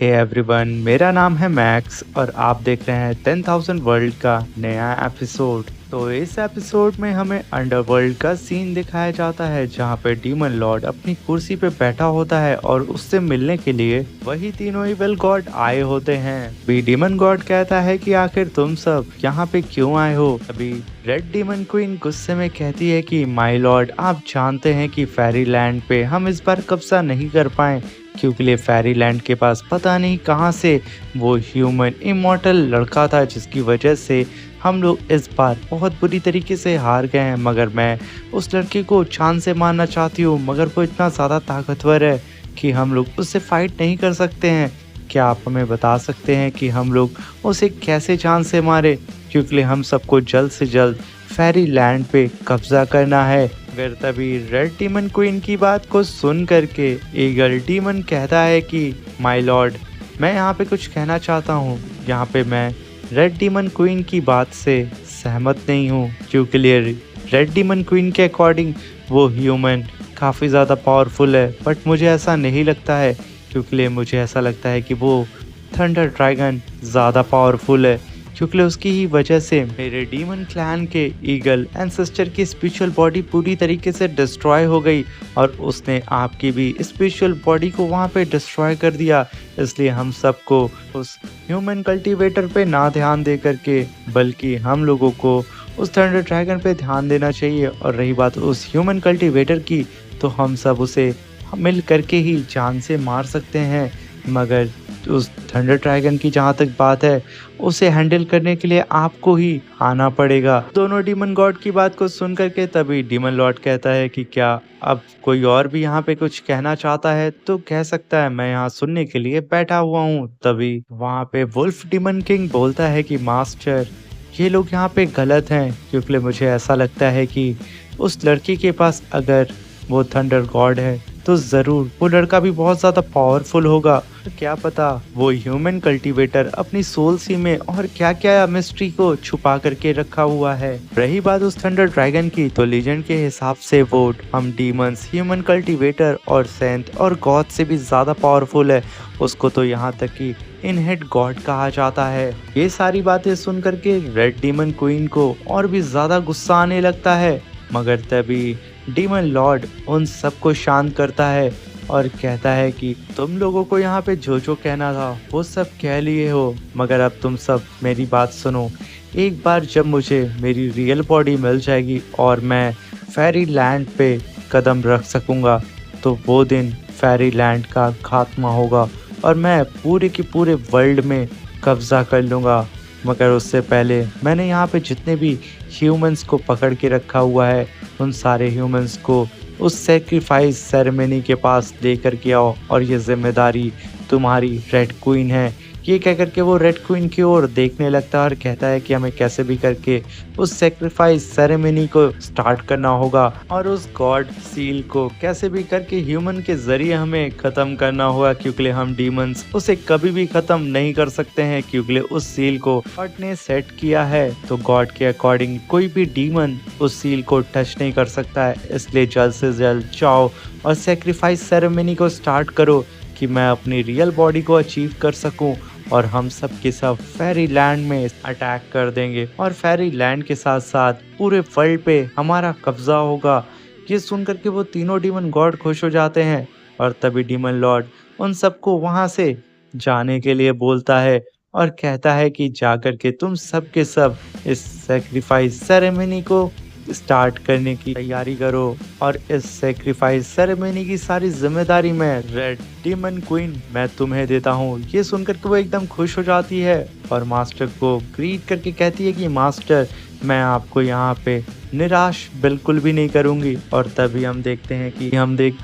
Hey everyone, मेरा नाम है मैक्स और आप देख रहे हैं 10,000 वर्ल्ड का नया एपिसोड। तो इस एपिसोड में हमें अंडरवर्ल्ड का सीन दिखाया जाता है जहां पे डीमन लॉर्ड अपनी कुर्सी पे बैठा होता है और उससे मिलने के लिए वही तीनों इविल गॉड आए होते हैं। अभी डीमन गॉड कहता है कि आखिर तुम सब यहाँ पे क्यों आए हो। अभी रेड डीमन क्वीन गुस्से में कहती है कि माय लॉर्ड, आप जानते हैं कि फेरी लैंड पे हम इस बार कब्जा नहीं कर पाए क्योंकि फेरी लैंड के पास पता नहीं कहां से वो ह्यूमन इमॉर्टल लड़का था जिसकी वजह से हम लोग इस बार बहुत बुरी तरीके से हार गए हैं। मगर मैं उस लड़के को जान से मारना चाहती हूँ, मगर वो इतना ज़्यादा ताकतवर है कि हम लोग उससे फाइट नहीं कर सकते हैं। क्या आप हमें बता सकते हैं कि हम लोग उसे कैसे जान से मारे, क्योंकि हम सबको जल्द से जल्द फेरी लैंड पे कब्जा करना है। मगर तभी रेड डीमन क्वीन की बात को सुन करके ईगल डीमन कहता है कि माय लॉर्ड, मैं यहाँ पे कुछ कहना चाहता हूँ। यहाँ पे मैं रेड डीमन क्वीन की बात से सहमत नहीं हूँ, क्योंकि रेड डीमन क्वीन के अकॉर्डिंग वो ह्यूमन काफ़ी ज़्यादा पावरफुल है, बट मुझे ऐसा नहीं लगता है, क्योंकि मुझे ऐसा लगता है कि वो थंडर ड्रैगन ज़्यादा पावरफुल है, क्योंकि उसकी ही वजह से मेरे डीमन क्लैन के ईगल एंसेस्टर की स्पिरिचुअल बॉडी पूरी तरीके से डिस्ट्रॉय हो गई और उसने आपकी भी स्पिरिचुअल बॉडी को वहाँ पे डिस्ट्रॉय कर दिया। इसलिए हम सबको उस ह्यूमन कल्टीवेटर पे ना ध्यान दे करके बल्कि हम लोगों को उस थंडर ड्रैगन पे ध्यान देना चाहिए। और रही बात उस ह्यूमन कल्टीवेटर की, तो हम सब उसे मिल करके ही जान से मार सकते हैं। मगर उस थंडर ड्रैगन की जहाँ तक बात है, उसे हैंडल करने के लिए आपको ही आना पड़ेगा। दोनों डीमन गॉड की बात को सुन करके तभी डीमन लॉर्ड कहता है कि क्या अब कोई और भी यहाँ पे कुछ कहना चाहता है तो कह सकता है, मैं यहाँ सुनने के लिए बैठा हुआ हूँ। तभी वहाँ पे वुल्फ डीमन किंग बोलता है कि मास्टर, ये लोग यहाँ पे गलत हैं, क्योंकि मुझे ऐसा लगता है कि उस लड़की के पास अगर वो थंडर गॉड है तो ज़रूर वो लड़का भी बहुत ज़्यादा पावरफुल होगा। तो क्या पता वो ह्यूमन कल्टीवेटर अपनी सोल सी में और क्या क्या मिस्ट्री को छुपा करके रखा हुआ है। रही बात उस थंडर ड्रैगन की, तो लीजेंड के हिसाब से वो हम डीमंस, ह्यूमन कल्टीवेटर और सेंट और गॉड से भी ज़्यादा पावरफुल है। उसको तो यहाँ तक कि इन हेड गॉड कहा जाता है। ये सारी बातें सुन करके रेड डीमन क्वीन को और भी ज़्यादा गुस्सा आने लगता है। मगर तभी डीमन लॉर्ड उन सबको शांत करता है और कहता है कि तुम लोगों को यहाँ पे जो जो कहना था वो सब कह लिए हो, मगर अब तुम सब मेरी बात सुनो। एक बार जब मुझे मेरी रियल बॉडी मिल जाएगी और मैं फेरी लैंड पे कदम रख सकूँगा, तो वो दिन फेरी लैंड का खात्मा होगा और मैं पूरे के पूरे वर्ल्ड में कब्जा कर लूँगा। मगर उससे पहले मैंने यहाँ पे जितने भी ह्यूमंस को पकड़ के रखा हुआ है, उन सारे ह्यूमंस को उस सेक्रीफाइस सेरेमनी के पास लेकर के आओ और ये जिम्मेदारी तुम्हारी रेड क्वीन है। ये कह करके वो रेड क्वीन की ओर देखने लगता है और कहता है कि हमें कैसे भी करके उस सेक्रीफाइस सेरेमनी को स्टार्ट करना होगा और उस गॉड सील को कैसे भी करके ह्यूमन के जरिए हमें खत्म करना होगा, क्योंकि हम डीमंस उसे कभी भी खत्म नहीं कर सकते हैं, क्योंकि उस सील को गॉड ने सेट किया है। तो गॉड के अकॉर्डिंग कोई भी डीमन उस सील को टच नहीं कर सकता है। इसलिए जल्द से जल्द जाओ और सेक्रीफाइस सेरेमनी को स्टार्ट करो कि मैं अपनी रियल बॉडी को अचीव कर सकूं और हम सब के सब फेरी लैंड में अटैक कर देंगे और फेरी लैंड के साथ साथ पूरे वर्ल्ड पे हमारा कब्जा होगा। ये सुन करके वो तीनों डीमन गॉड खुश हो जाते हैं और तभी डीमन लॉर्ड उन सबको वहां से जाने के लिए बोलता है और कहता है कि जाकर के तुम सब के सब इस सेक्रीफाइस सेरेमनी को स्टार्ट करने की तैयारी करो और इस सेक्रीफाइस सेरेमनी की सारी जिम्मेदारी मैं रेड डीमन क्वीन मैं तुम्हें देता हूँ। ये सुनकर के वो एकदम खुश हो जाती है और मास्टर को ग्रीट करके कहती है कि मास्टर, मैं आपको यहाँ पे निराश बिल्कुल भी नहीं करूँगी। और तभी हम देखते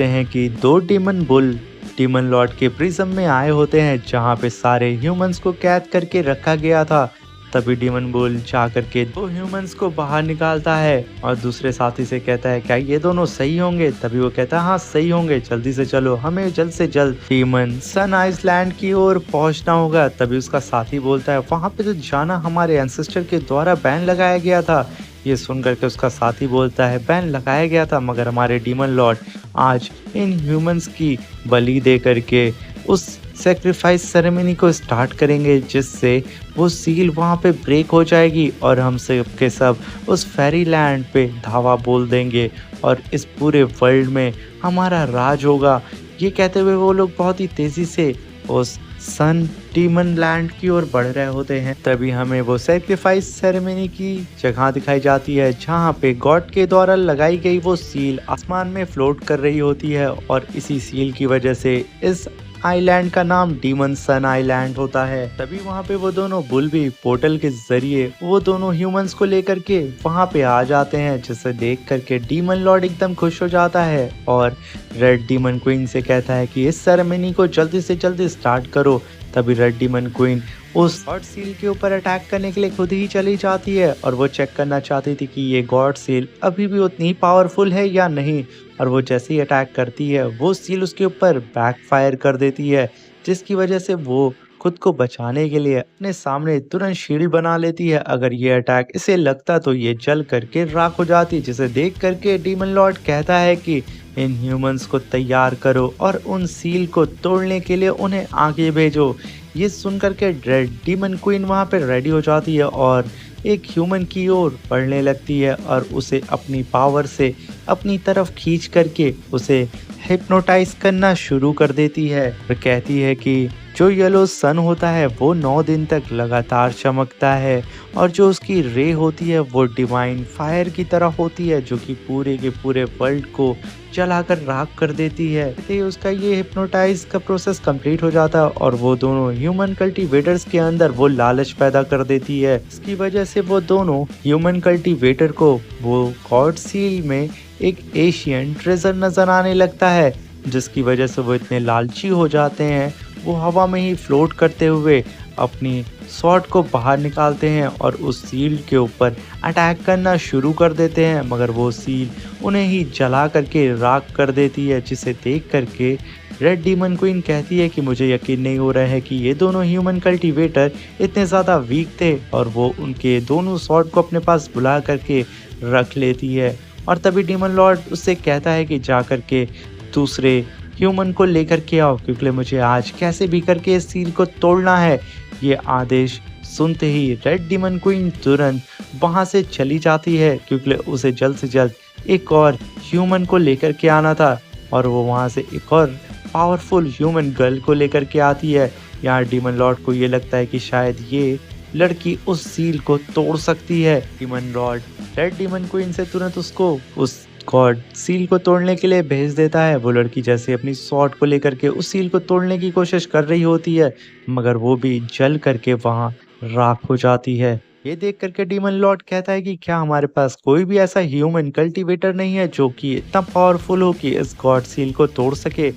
हैं कि दो डीमन बुल डीमन लॉर्ड के प्रिज्म में आए होते हैं, जहाँ पे सारे ह्यूमंस को कैद करके रखा गया था। तभी डीमन बुल जा करके दो ह्यूमंस को बाहर निकालता है और दूसरे साथी से कहता है, क्या ये दोनों सही होंगे? तभी वो कहता है, हाँ सही होंगे, जल्दी से चलो, हमें जल्द से जल्द डीमन सन आइसलैंड की ओर पहुंचना होगा। तभी उसका साथी बोलता है, वहां पे तो जाना हमारे एंसेस्टर के द्वारा बैन लगाया गया था। ये सुन करके उसका साथी बोलता है, बैन लगाया गया था, मगर हमारे डीमन लॉर्ड आज इन ह्यूमंस की बलि दे करके उस सेक्रीफाइस सेरेमनी को स्टार्ट करेंगे, जिससे वो सील वहाँ पे ब्रेक हो जाएगी और हम सब के सब उस फेरी लैंड पे धावा बोल देंगे और इस पूरे वर्ल्ड में हमारा राज होगा। ये कहते हुए वो लोग बहुत ही तेज़ी से उस सन डीमन लैंड की ओर बढ़ रहे होते हैं। तभी हमें वो सैक्रिफाइस सेरेमनी की जगह दिखाई जाती है, जहाँ पे गॉड के द्वारा लगाई गई वो सील आसमान में फ्लोट कर रही होती है और इसी सील की वजह से इस आइलैंड का नाम डीमन सन आइलैंड होता है। तभी वहाँ पे वो दोनों बुल भी पोर्टल के जरिए वो दोनों ह्यूमंस को लेकर के वहाँ पे आ जाते हैं, जिसे देख करके डीमन लॉर्ड एकदम खुश हो जाता है और रेड डीमन क्वीन से कहता है कि इस सेरेमनी को जल्दी से जल्दी स्टार्ट करो। तभी रेड डीमन क्वीन उस गॉड सील के ऊपर अटैक करने के लिए खुद ही चली जाती है और वो चेक करना चाहती थी कि ये गॉड सील अभी भी उतनी पावरफुल है या नहीं। और वो जैसे ही अटैक करती है वो सील उसके ऊपर बैकफायर कर देती है, जिसकी वजह से वो खुद को बचाने के लिए अपने सामने तुरंत शील्ड बना लेती है। अगर ये अटैक इसे लगता तो ये जल करके राख हो जाती, जिसे देख करके डीमन लॉर्ड कहता है कि इन ह्यूमंस को तैयार करो और उन सील को तोड़ने के लिए उन्हें आगे भेजो। ये सुनकर के रेड डीमन क्वीन वहाँ पे रेडी हो जाती है और एक ह्यूमन की ओर बढ़ने लगती है और उसे अपनी पावर से अपनी तरफ खींच करके उसे हिप्नोटाइज करना शुरू कर देती है और कहती है कि जो येलो सन होता है वो 9 दिन तक लगातार चमकता है और जो उसकी रे होती है वो डिवाइन फायर की तरह होती है, जो कि पूरे के पूरे वर्ल्ड को जलाकर राख कर देती है। तो उसका ये हिप्नोटाइज का प्रोसेस कंप्लीट हो जाता है और वो दोनों ह्यूमन कल्टीवेटर्स के अंदर वो लालच पैदा कर देती है। इसकी वजह से वो दोनों ह्यूमन कल्टीवेटर को वो गॉड सील में एक एशियन ट्रेजर नजर आने लगता है, जिसकी वजह से वो इतने लालची हो जाते हैं वो हवा में ही फ्लोट करते हुए अपनी स्वॉर्ड को बाहर निकालते हैं और उस सील के ऊपर अटैक करना शुरू कर देते हैं, मगर वो सील उन्हें ही जला करके राख कर देती है। जिसे देख करके रेड डीमन क्वीन कहती है कि मुझे यकीन नहीं हो रहा है कि ये दोनों ह्यूमन कल्टीवेटर इतने ज़्यादा वीक थे, और वो उनके दोनों स्वॉर्ड को अपने पास बुला करके रख लेती है। और तभी डीमन लॉर्ड उससे कहता है कि जा करके दूसरे ह्यूमन को लेकर के आओ, क्योंकि मुझे आज कैसे भी करके इस सील को तोड़ना है। ये आदेश सुनते ही रेड डीमन क्वीन तुरंत वहां से चली जाती है, क्योंकि उसे जल्द से जल्द एक और ह्यूमन को लेकर के आना था और वो वहां से एक और पावरफुल ह्यूमन गर्ल को लेकर के आती है। यहाँ डीमन लॉर्ड को ये लगता है कि शायद ये लड़की उस सील को तोड़ सकती है। Demon Lord red demon queen से तुरंत उसको उस गॉड सील को तोड़ने के लिए भेज देता है। वो लड़की जैसे अपनी स्वॉर्ड को लेकर के उस सील को तोड़ने की कोशिश कर रही होती है, मगर वो भी जल करके वहां राख हो जाती है। ये देख करके डीमन लॉर्ड कहता है कि क्या हमारे पास कोई भी ऐसा ह्यूमन कल्टीवेटर नहीं है जो कि इतना पावरफुल हो कि इस गॉड सील को तोड़ सके।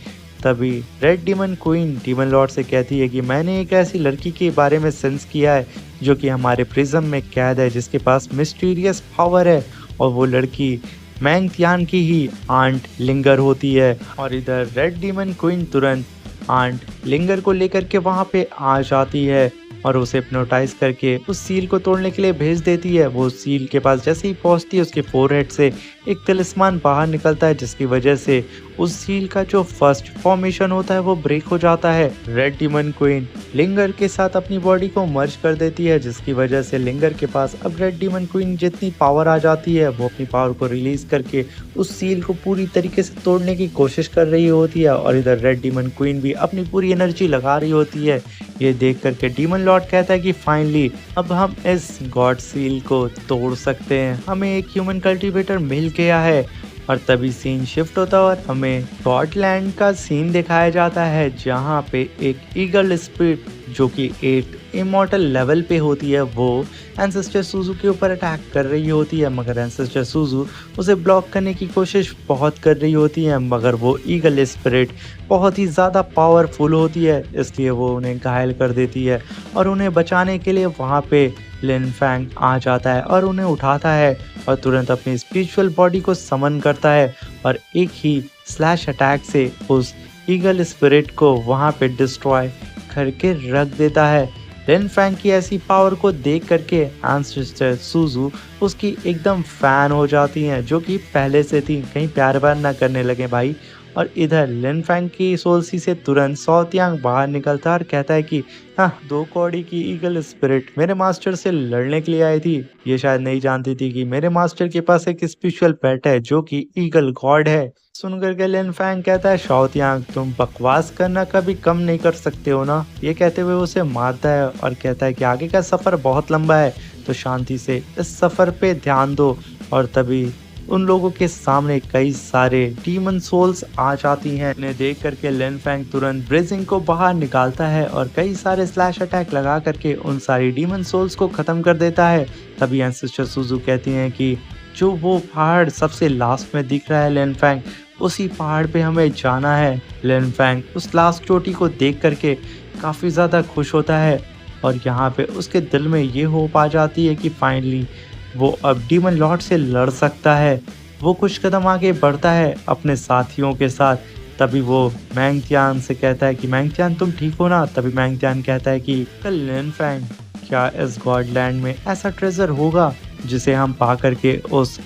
तभी red demon queen demon Lord से कहती है कि मैंने एक ऐसी लड़की के बारे में सेंस किया है जो कि हमारे प्रिज्म में कैद है, जिसके पास मिस्टीरियस पावर है, और वो लड़की मैंग तियान की ही आंट लिंगर होती है। और इधर रेड डीमन क्वीन तुरंत आंट लिंगर को लेकर के वहां पे आ जाती है और उसे हिप्नोटाइज करके उस सील को तोड़ने के लिए भेज देती है। वो सील के पास जैसे ही पहुंचती है उसके फोरहेड से एक तिलिस्मान बाहर निकलता है, जिसकी वजह से उस सील का जो फर्स्ट फॉर्मेशन होता है वो ब्रेक हो जाता है। रेड डीमन क्वीन लिंगर के साथ अपनी बॉडी को मर्ज कर देती है, जिसकी वजह से लिंगर के पास अब रेड डीमन क्वीन जितनी पावर आ जाती है वो अपनी पावर को रिलीज करके उस सील को पूरी तरीके से तोड़ने की कोशिश कर रही होती है। और इधर रेड डीमन क्वीन भी अपनी पूरी एनर्जी लगा रही होती है। ये देख करके डीमन लॉर्ड कहता है कि फाइनली अब हम इस गॉड सील को तोड़ सकते हैं, हमें एक ह्यूमन कल्टीवेटर मिल गया है। और तभी सीन शिफ्ट होता है और हमें गॉडलैंड का सीन दिखाया जाता है, जहाँ पे एक ईगल स्पिरिट जो कि एक इमॉर्टल लेवल पे होती है वो एंसेस्टर सूजू के ऊपर अटैक कर रही होती है, मगर एंसेस्टर सूजू उसे ब्लॉक करने की कोशिश बहुत कर रही होती है, मगर वो ईगल स्पिरिट बहुत ही ज़्यादा पावरफुल होती है, इसलिए वो उन्हें घायल कर देती है। और उन्हें बचाने के लिए वहाँ पे लिन फैंग आ जाता है और उन्हें उठाता है और तुरंत अपनी स्पिरिचुअल बॉडी को समन करता है और एक ही स्लैश अटैक से उस ईगल स्पिरिट को वहाँ पे डिस्ट्रॉय करके रख देता है। लिन फैंग की ऐसी पावर को देख करके एंसेस्टर सूजू उसकी एकदम फैन हो जाती हैं, जो कि पहले से थी। कहीं प्यार व्यार ना करने लगे भाई। और इधर लिन फैंग की सोल्सी से तुरंत सो तियांग बाहर निकलता है और कहता है कि हाँ, 2 कौड़ी की ईगल स्पिरिट मेरे मास्टर से लड़ने के लिए आई थी। ये शायद नहीं जानती थी कि मेरे मास्टर के पास एक स्पेशल पेट है जो कि ईगल गॉड है। सुनकर के लिन फैंग कहता है शाओ तियांग तुम बकवास करना कभी कम नहीं कर सकते हो ना। ये कहते हुए उसे मारता है और कहता है कि आगे का सफर बहुत लंबा है, तो शांति से इस सफर पे ध्यान दो। और तभी उन लोगों के सामने कई सारे डीमन सोल्स आ जाती हैं। इन्हें देख करके लिन फैंग तुरंत ब्रेजिंग को बाहर निकालता है और कई सारे स्लैश अटैक लगा करके उन सारी डीमन सोल्स को खत्म कर देता है। तभी एंसेस्टर सुजू कहती हैं कि जो वो पहाड़ सबसे लास्ट में दिख रहा है लिन फैंग, उसी पहाड़ पे हमें जाना है। लिन फैंग उस लास्ट चोटी को देख करके काफी ज्यादा खुश होता है और यहाँ पे उसके दिल में ये होप आ जाती है कि फाइनली वो अब डीमन लॉर्ड से लड़ सकता है। वो कुछ कदम आगे बढ़ता है अपने साथियों के साथ। तभी वो मैंग तियान से कहता है कि मैंग तियान तुम ठीक हो ना। तभी मैंग तियान कहता है कि कल लिन फैंग क्या इस गॉडलैंड में ऐसा ट्रेजर होगा जिसे हम पा करके उस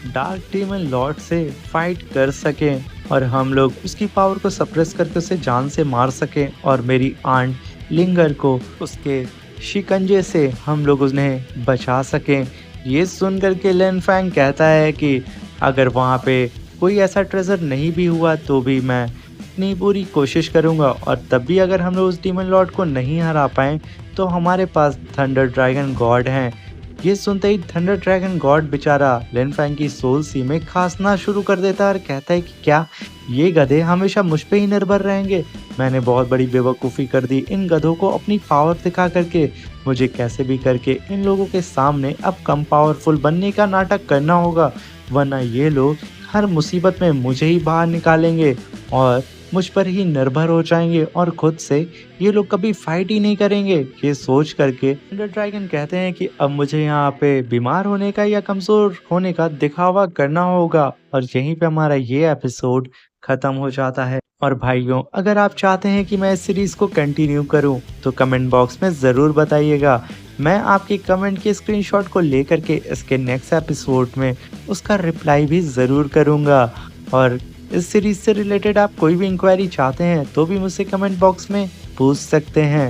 डार्क डीमन लॉर्ड से फाइट कर सकें और हम लोग उसकी पावर को सप्रेस करके उसे जान से मार सकें और मेरी आंट लिंगर को उसके शिकंजे से हम लोग उन्हें बचा सकें। ये सुनकर के लिन फैंग कहता है कि अगर वहाँ पे कोई ऐसा ट्रेजर नहीं भी हुआ तो भी मैं अपनी पूरी कोशिश करूँगा और तब भी अगर हम लोग उस डीमन लॉर्ड को नहीं हरा पाए तो हमारे पास थंडर ड्रैगन गॉड हैं। ये सुनते ही थंडर ड्रैगन गॉड बेचारा लिन फैंग की सोल सी में खांसना शुरू कर देता है और कहता है कि क्या ये गधे हमेशा मुझ पे ही निर्भर रहेंगे। मैंने बहुत बड़ी बेवकूफ़ी कर दी इन गधों को अपनी पावर दिखा करके। मुझे कैसे भी करके इन लोगों के सामने अब कम पावरफुल बनने का नाटक करना होगा, वरना ये लोग हर मुसीबत में मुझे ही बाहर निकालेंगे और मुझ पर ही निर्भर हो जाएंगे और खुद से ये लोग कभी फाइट ही नहीं करेंगे। ये सोच करके थंडर ड्रैगन कहते हैं कि अब मुझे यहाँ पे बीमार होने का या कमजोर होने का दिखावा करना होगा। और यहीं पे हमारा ये एपिसोड खत्म हो जाता है। और भाइयों, अगर आप चाहते हैं कि मैं इस सीरीज को कंटिन्यू करूं तो कमेंट बॉक्स में ज़रूर बताइएगा। मैं आपके कमेंट के स्क्रीनशॉट को लेकर के इसके नेक्स्ट एपिसोड में उसका रिप्लाई भी ज़रूर करूंगा। और इस सीरीज से रिलेटेड आप कोई भी इंक्वायरी चाहते हैं तो भी मुझसे कमेंट बॉक्स में पूछ सकते हैं।